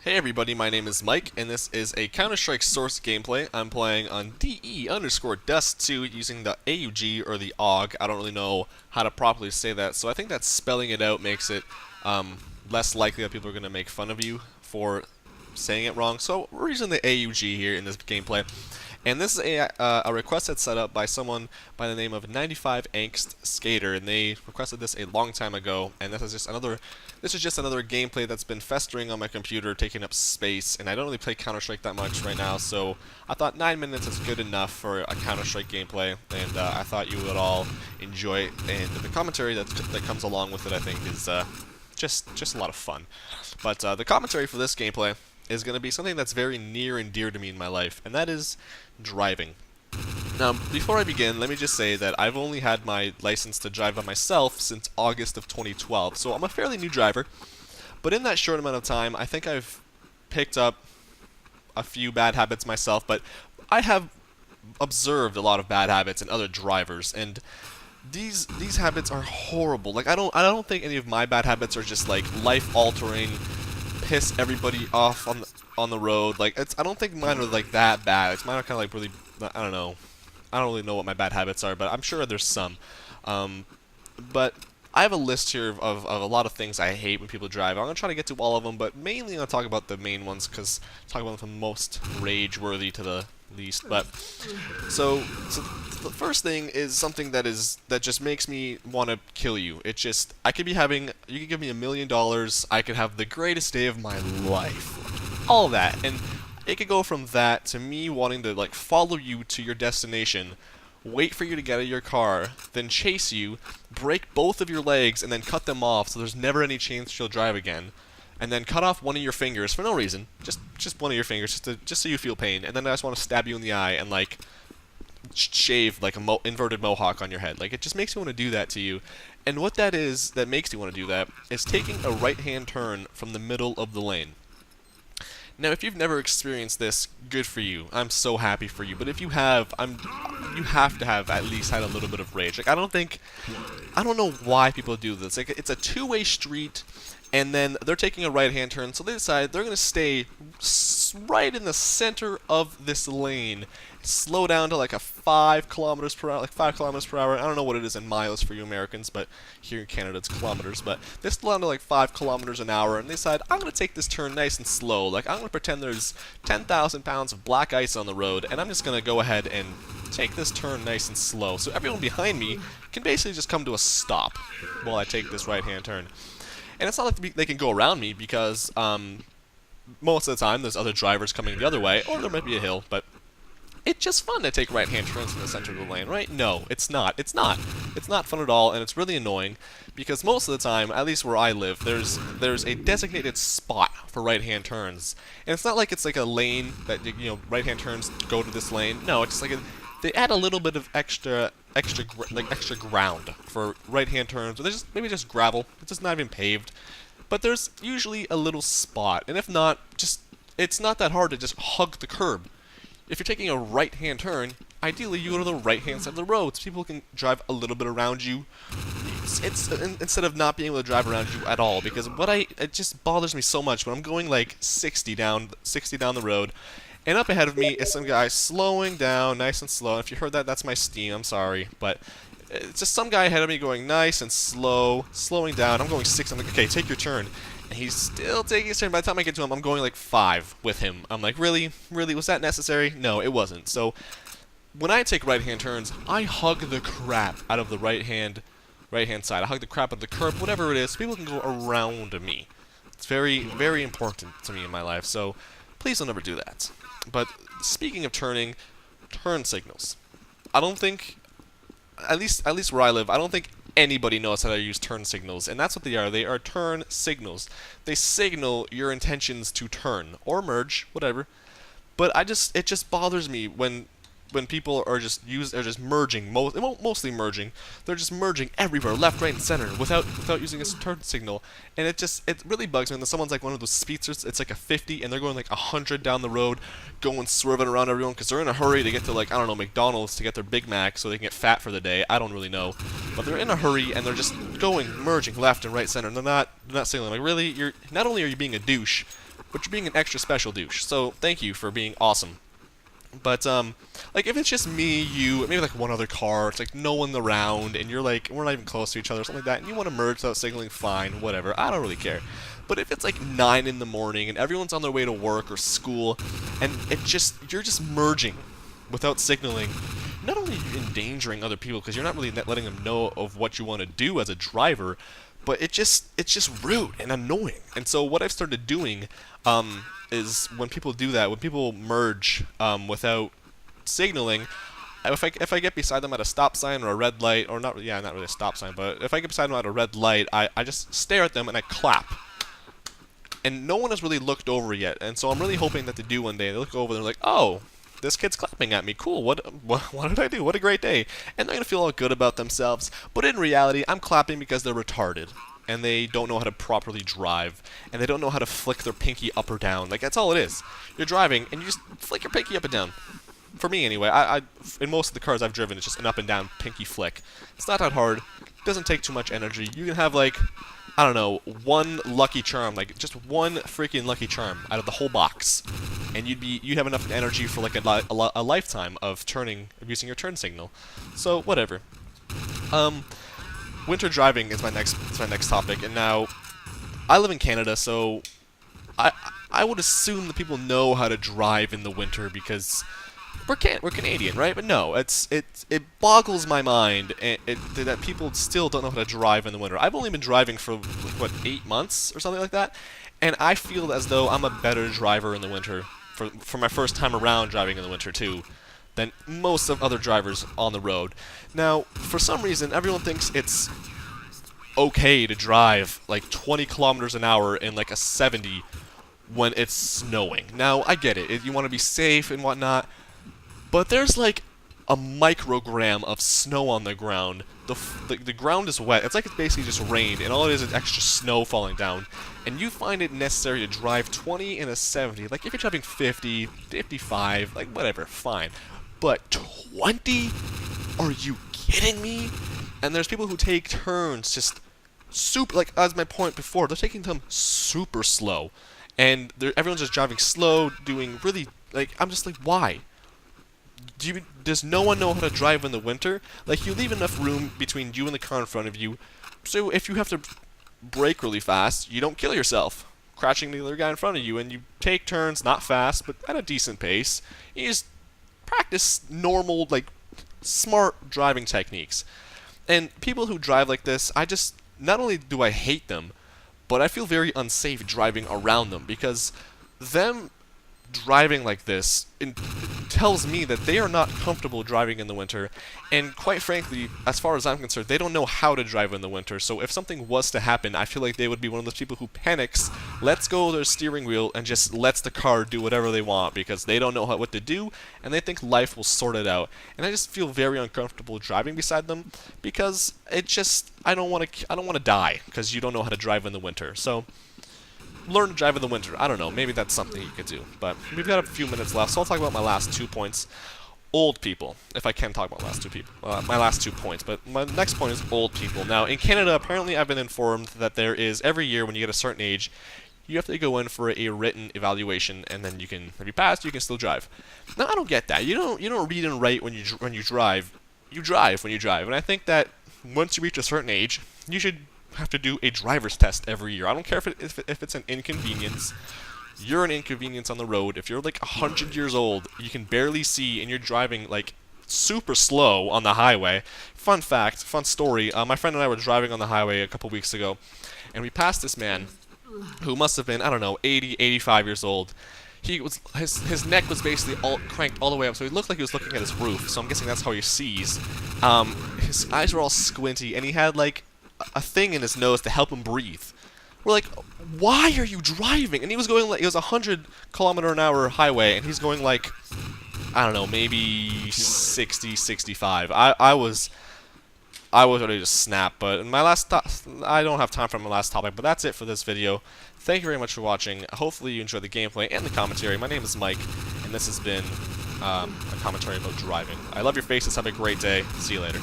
Hey everybody, my name is Mike, and this is a Counter-Strike Source gameplay. I'm playing on DE_Dust2 using the AUG or the AUG. I don't really know how to properly say that, so I think that spelling it out makes it less likely that people are going to make fun of you for saying it wrong. So we're using the AUG here in this gameplay. And this is a request that's set up by someone by the name of 95 Angst Skater, and they requested this a long time ago. And this is just another gameplay that's been festering on my computer, taking up space. And I don't really play Counter-Strike that much right now, so I thought 9 minutes is good enough for a Counter-Strike gameplay, and I thought you would all enjoy it. And the commentary that comes along with it, I think, is just a lot of fun. But the commentary for this gameplay is going to be something that's very near and dear to me in my life, and that is driving. Now, before I begin, let me just say that I've only had my license to drive by myself since August of 2012, so I'm a fairly new driver. But in that short amount of time, I think I've picked up a few bad habits myself, but I have observed a lot of bad habits in other drivers, and these habits are horrible. Like I don't think any of my bad habits are just like life-altering, piss everybody off on the road. Like I don't think mine are like that bad. Mine are kind of like really, I don't know. I don't really know what my bad habits are, but I'm sure there's some. But I have a list here of a lot of things I hate when people drive. I'm gonna try to get to all of them, but mainly I'm gonna talk about the main ones because talk about them from most rage-worthy to the least. But so the first thing is something that just makes me want to kill you. It's just you could give me $1 million, I could have the greatest day of my life, all that, and it could go from that to me wanting to like follow you to your destination, wait for you to get out of your car, then chase you, break both of your legs, and then cut them off so there's never any chance you'll drive again. And then cut off one of your fingers for no reason, just one of your fingers, just so you feel pain. And then I just want to stab you in the eye and like shave like a inverted mohawk on your head. Like it just makes me want to do that to you. And what that is that makes you want to do that is taking a right-hand turn from the middle of the lane. Now, if you've never experienced this, good for you. I'm so happy for you. But if you have, you have to have at least had a little bit of rage. Like I don't know why people do this. Like it's a two-way street, and then they're taking a right-hand turn, so they decide they're going to stay right in the center of this lane, slow down to like a 5 kilometers per hour, like 5 kilometers per hour. I don't know what it is in miles for you Americans, but here in Canada it's kilometers. But they slow down to like 5 kilometers an hour, and they decide, I'm going to take this turn nice and slow. Like I'm going to pretend there's 10,000 pounds of black ice on the road, and I'm just going to go ahead and take this turn nice and slow. So everyone behind me can basically just come to a stop while I take this right-hand turn. And it's not like they can go around me because most of the time there's other drivers coming the other way, or there might be a hill, but it's just fun to take right-hand turns in the center of the lane, right? No, it's not. It's not. It's not fun at all, and it's really annoying because most of the time, at least where I live, there's a designated spot for right-hand turns, and it's not like it's like a lane that right-hand turns go to this lane. No, it's just like they add a little bit of extra ground for right-hand turns, or maybe just gravel. It's just not even paved. But there's usually a little spot, and if not, it's not that hard to just hug the curb. If you're taking a right-hand turn, ideally you go to the right-hand side of the road, so people can drive a little bit around you. Instead of not being able to drive around you at all, because it just bothers me so much when I'm going like 60 down the road, and up ahead of me is some guy slowing down, nice and slow. And if you heard that, that's my steam. I'm sorry, but it's just some guy ahead of me going nice and slow, slowing down. I'm going 6. I'm like, okay, take your turn. And he's still taking his turn. By the time I get to him, I'm going like 5 with him. I'm like, really? Really? Was that necessary? No, it wasn't. So when I take right-hand turns, I hug the crap out of the right-hand side. I hug the crap out of the curb, whatever it is, so people can go around me. It's very, very important to me in my life. So please don't ever do that. But speaking of turning, turn signals. I don't think, at least where I live, I don't think anybody knows how to use turn signals, and that's what they are. They are turn signals. They signal your intentions to turn or merge, whatever. But it just bothers me when people are just merging, mostly merging. They're just merging everywhere, left, right, and center, without using a turn signal. And it really bugs me when someone's like one of those speedsters. It's like a 50, and they're going like 100 down the road, going swerving around everyone because they're in a hurry to get to, like, I don't know, McDonald's to get their Big Mac so they can get fat for the day. I don't really know, but they're in a hurry and they're just merging left and right, center. And they're not signaling. Like, really, not only are you being a douche, but you're being an extra special douche. So thank you for being awesome. But, like, if it's just me, you, maybe, like, one other car, it's, like, no one around, and you're, like, we're not even close to each other, or something like that, and you want to merge without signaling, fine, whatever, I don't really care. But if it's, like, 9 in the morning, and everyone's on their way to work or school, and you're just merging without signaling, not only are you endangering other people, because you're not really letting them know of what you want to do as a driver, but it's just rude and annoying. And so what I've started doing, is when people do that, when people merge without signaling, if I get beside them at a stop sign or a red light, or not really a stop sign, but if I get beside them at a red light, I just stare at them and I clap. And no one has really looked over yet, and so I'm really hoping that they do one day. They look over and they're like, oh, this kid's clapping at me, cool, what did I do? What a great day. And they're going to feel all good about themselves, but in reality, I'm clapping because they're retarded. And they don't know how to properly drive, and they don't know how to flick their pinky up or down. Like, that's all it is. You're driving, and you just flick your pinky up and down. For me, anyway. In most of the cars I've driven, it's just an up and down pinky flick. It's not that hard. It doesn't take too much energy. You can have, like, I don't know, one lucky charm, like, just one freaking lucky charm out of the whole box. And you'd have enough energy for, like, a lifetime of using your turn signal. So, whatever. Winter driving is my next topic, and now I live in Canada, so I would assume that people know how to drive in the winter because we're Canadian, right? But no, it boggles my mind that people still don't know how to drive in the winter. I've only been driving for like, what, 8 months or something like that, and I feel as though I'm a better driver in the winter for my first time around driving in the winter too, than most of other drivers on the road. Now, for some reason, everyone thinks it's okay to drive like 20 kilometers an hour in like a 70 when it's snowing. Now, I get it. You want to be safe and whatnot, but there's like a microgram of snow on the ground. The ground is wet. It's like it's basically just rained, and all it is extra snow falling down. And you find it necessary to drive 20 in a 70. Like, if you're driving 50, 55, like, whatever, fine. But 20? Are you kidding me? And there's people who take turns just super, like, as my point before, they're taking them super slow. And everyone's just driving slow, doing really, like, I'm just like, why? Does no one know how to drive in the winter? Like, you leave enough room between you and the car in front of you, so if you have to brake really fast, you don't kill yourself, crashing the other guy in front of you, and you take turns, not fast, but at a decent pace. You just practice normal, like, smart driving techniques. And people who drive like this, not only do I hate them, but I feel very unsafe driving around them, because them driving like this tells me that they are not comfortable driving in the winter, and quite frankly, as far as I'm concerned, they don't know how to drive in the winter. So if something was to happen, I feel like they would be one of those people who panics, lets go of their steering wheel, and just lets the car do whatever they want because they don't know what to do, and they think life will sort it out. And I just feel very uncomfortable driving beside them because I don't want to die because you don't know how to drive in the winter. So learn to drive in the winter. I don't know, maybe that's something you could do. But we've got a few minutes left, so I'll talk about my last 2 points. Old people, if I can talk about my last 2 points. But my next point is old people. Now, in Canada, apparently I've been informed that there is, every year when you get a certain age, you have to go in for a written evaluation, and then if you pass, you can still drive. Now, I don't get that. You don't read and write when you drive. You drive when you drive. And I think that once you reach a certain age, you should have to do a driver's test every year. I don't care if it's an inconvenience. You're an inconvenience on the road. If you're like 100 years old, you can barely see, and you're driving like super slow on the highway. Fun fact, fun story, my friend and I were driving on the highway a couple weeks ago, and we passed this man who must have been, I don't know, 80, 85 years old. His neck was basically cranked all the way up, so he looked like he was looking at his roof, so I'm guessing that's how he sees. His eyes were all squinty, and he had like a thing in his nose to help him breathe. We're like, why are you driving? And he was going like, it was a 100-kilometer-an-hour highway, and he's going like, I don't know, maybe 60, 65. I was ready to snap, but I don't have time for my last topic, but that's it for this video. Thank you very much for watching. Hopefully you enjoyed the gameplay and the commentary. My name is Mike, and this has been a commentary about driving. I love your faces. Have a great day. See you later.